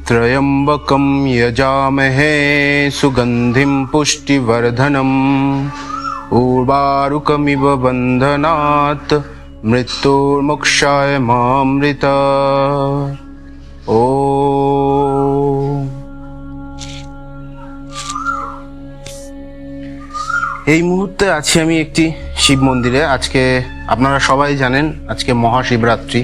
त्र्यम्बकं यजामहे सुगन्धिं पुष्टिवर्धनम् उर्वारुकमिव बन्धनात् मृत्युर्मोक्षाय मामृता। ॐ। এই মুহূর্তে আছি আমি একটি শিব মন্দিরে। আজকে আপনারা সবাই জানেন আজকে মহাশিবরাত্রি।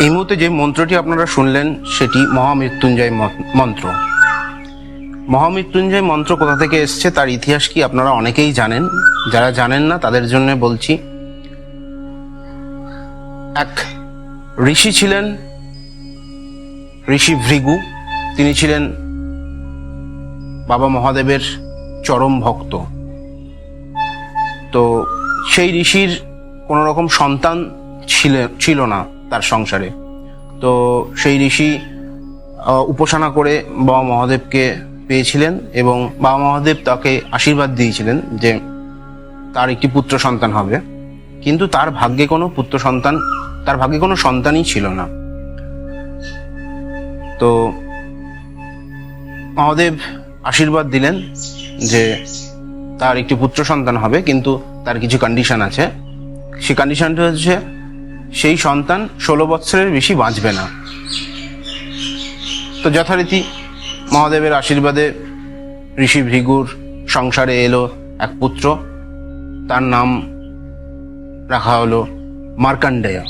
এই মুহূর্তে যে মন্ত্রটি আপনারা শুনলেন সেটি মহামৃত্যুঞ্জয় মন্ত্র। মহামৃত্যুঞ্জয় মন্ত্র কোথা থেকে এসছে তার ইতিহাস কি আপনারা অনেকেই জানেন, যারা জানেন না তাদের জন্য বলছি। এক ঋষি ছিলেন ঋষি ভৃগু। তিনি ছিলেন বাবা মহাদেবের চরম ভক্ত। তো সেই ঋষির কোনো রকম সন্তান ছিল না তার সংসারে। তো সেই ঋষি উপাসনা করে বাবা মহাদেবকে পেয়েছিলেন এবং বাবা মহাদেব তাকে আশীর্বাদ দিয়েছিলেন যে তার একটি পুত্র সন্তান হবে, কিন্তু তার ভাগ্যে কোনো সন্তানই ছিল না। তো মহাদেব আশীর্বাদ দিলেন যে তার একটি পুত্র সন্তান হবে, কিন্তু তার কিছু কন্ডিশন আছে। সেই কন্ডিশনটা হচ্ছে সেই সন্তান 16 বৎসরের বেশি বাঁচবে না। তো যথারীতি মহাদেবের আশীর্বাদে ঋষি ভৃগুর সংসারে এলো এক পুত্র। তার নাম রাখা হলো মার্কণ্ডেয়।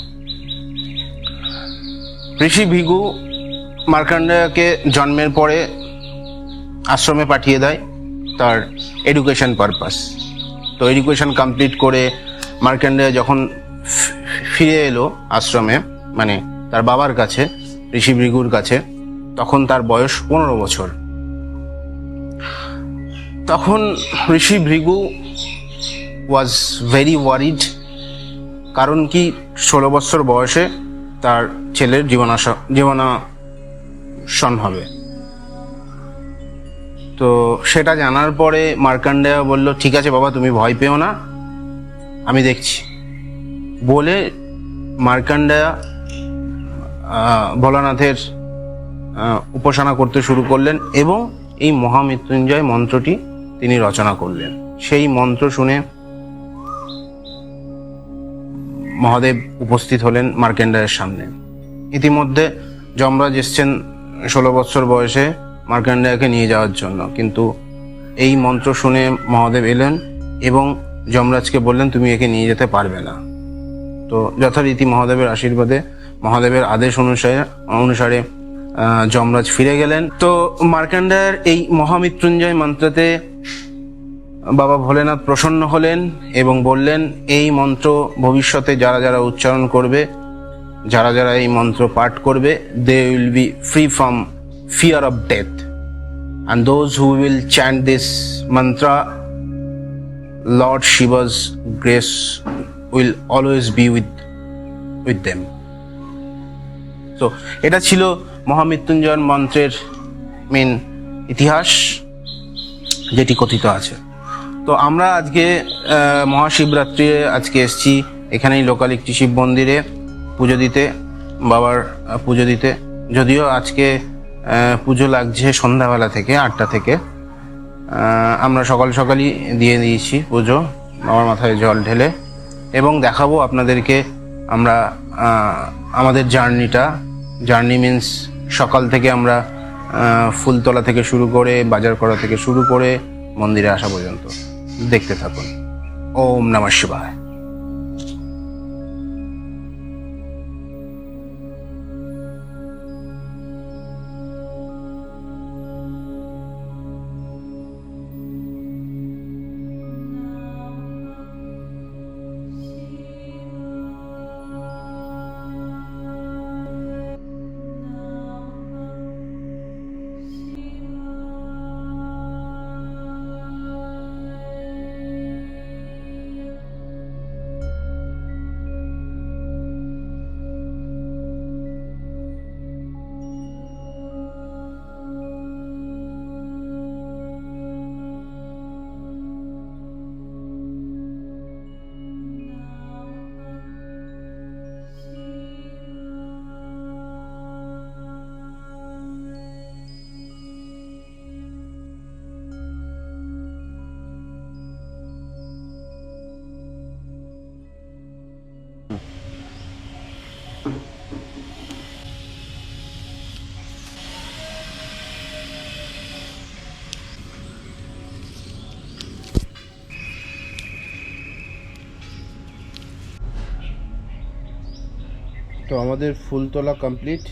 ঋষি ভৃগু মার্কণ্ডেয়কে জন্মের পরে আশ্রমে পাঠিয়ে দেয় তার এডুকেশন পারপাস। তো এডুকেশন কমপ্লিট করে মার্কণ্ডেয় যখন ফিরে এলো আশ্রমে, মানে তার বাবার কাছে, ঋষি ভৃগুর কাছে, তখন তার বয়স 15 বছর। তখন ঋষি ভৃগু ওয়াজ ভেরি ওয়ারিড। কারণ কি, 16 বছর বয়সে তার ছেলের জীবনাশন হবে। তো সেটা জানার পরে মার্কণ্ডেয় বলল, ঠিক আছে বাবা, তুমি ভয় পেও না, আমি দেখছি। বলে মার্কণ্ডেয় ভোলানাথের উপাসনা করতে শুরু করলেন এবং এই মহামৃত্যুঞ্জয় মন্ত্রটি তিনি রচনা করলেন। সেই মন্ত্র শুনে মহাদেব উপস্থিত হলেন মার্কণ্ডেয়ের সামনে। ইতিমধ্যে যমরাজ এসছেন 16 বছর বয়সে মার্কণ্ডেয়কে নিয়ে যাওয়ার জন্য, কিন্তু এই মন্ত্র শুনে মহাদেব এলেন এবং যমরাজকে বললেন, তুমি একে নিয়ে যেতে পারবে না। তো যথারীতি মহাদেবের আশীর্বাদে, মহাদেবের আদেশ অনুসারে যমরাজ ফিরে গেলেন। তো মার্কণ্ডেয়ের এই মহামৃত্যুঞ্জয় মন্ত্রতে বাবা ভোলেনাথ প্রসন্ন হলেন এবং বললেন, এই মন্ত্র ভবিষ্যতে যারা যারা উচ্চারণ করবে, যারা যারা এই মন্ত্র পাঠ করবে, they will be free from fear of death, and those who will chant this mantra, Lord Shiva's grace will always be with them. So এটা ছিল মহামৃত্যুঞ্জয় মন্ত্রের মেন ইতিহাস, যেটি কথিত আছে। তো আমরা আজকে মহাশিবরাত্রি আজকে এসেছি এখানেই লোকাল একটি শিব মন্দিরে পুজো দিতে, বাবার পুজো দিতে। যদিও আজকে পুজো লাগছে সন্ধ্যাবেলা থেকে 8টা থেকে। আমরা সকালই দিয়ে দিয়েছি পুজো, বাবার মাথায় জল ঢেলে, এবং দেখাবো আপনাদেরকে আমরা আমাদের জার্নি মিন্স সকাল থেকে আমরা ফুল তোলা থেকে শুরু করে, বাজার করা থেকে শুরু করে মন্দিরে আসা পর্যন্ত। দেখতে থাকুন। ওম নমঃ শিবায়। তো আমাদের ফুল তোলা কমপ্লিট।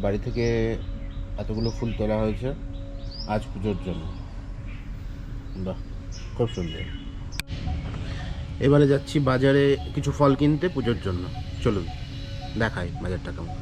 বাড়ি থেকে এতগুলো ফুল তোলা হয়েছে আজ পুজোর জন্য। বাহ, খুব সুন্দর। এবারে যাচ্ছি বাজারে কিছু ফল কিনতে পুজোর জন্য। চলুন দেখাই বাজারটা কেমন।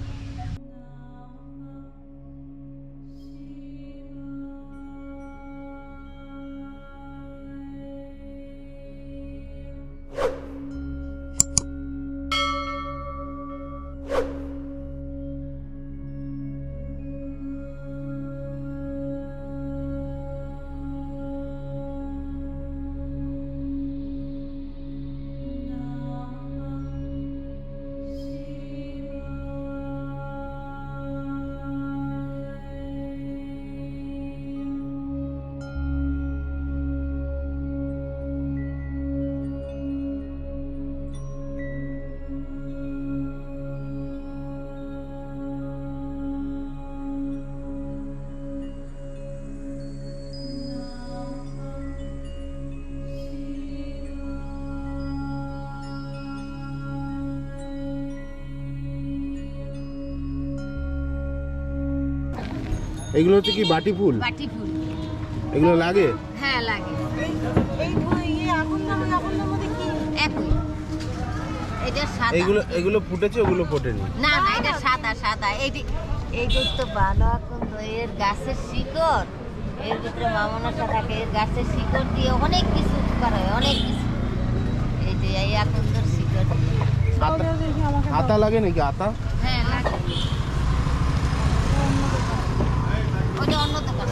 এগুলো হচ্ছে কি বাটি ফুল? বাটি ফুল এগুলো লাগে? হ্যাঁ লাগে। একই। এটা সাদা। এগুলো ফুটেছে, ওগুলো ফোটেনি? না না, এটা সাদা সাদা। এইটা তো ভালো এখন এর গাছের শিকড়, এর ভিতরে মামনসা থাকে, এর গাছের শিকড় দিয়ে অনেক কিছু করা হয়, অনেক কিছু। এই যে এই এখন তোর শিকড় দিয়ে। আতা লাগে নাকি? আতা? হ্যাঁ লাগে। ওটা অন্য দোকান।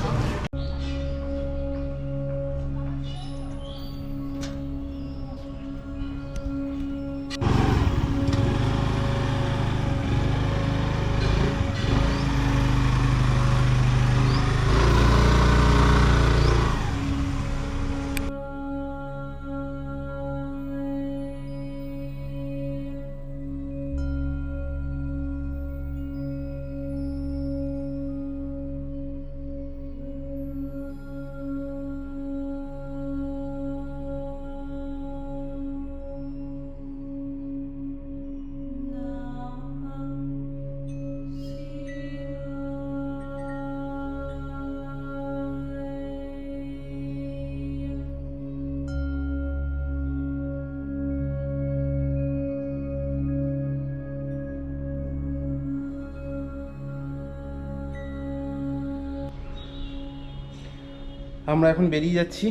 আমরা এখন বেরিয়ে যাচ্ছি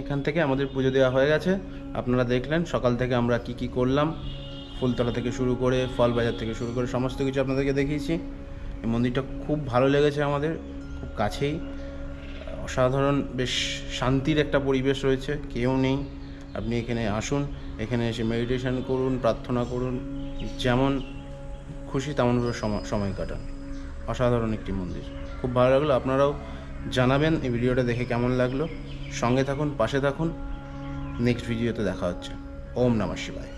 এখান থেকে। আমাদের পুজো দেওয়া হয়ে গেছে, আপনারা দেখলেন সকাল থেকে আমরা কি কি করলাম। ফুলতলা থেকে শুরু করে, ফল বাজার থেকে শুরু করে সমস্ত কিছু আপনাদেরকে দেখিয়েছি। এই মন্দিরটা খুব ভালো লেগেছে আমাদের, খুব কাছেই, অসাধারণ, বেশ শান্তির একটা পরিবেশ রয়েছে, কেউ নেই। আপনি এখানে আসুন, এখানে এসে মেডিটেশন করুন, প্রার্থনা করুন, যেমন খুশি তেমনভাবে সময় কাটান। অসাধারণ একটি মন্দির, খুব ভালো লাগলো। আপনারাও জানাবেন এই ভিডিওটা দেখে কেমন লাগলো। সঙ্গে থাকুন, পাশে থাকুন। নেক্সট ভিডিওতে দেখা হচ্ছে। ওম নমঃ শিবায়।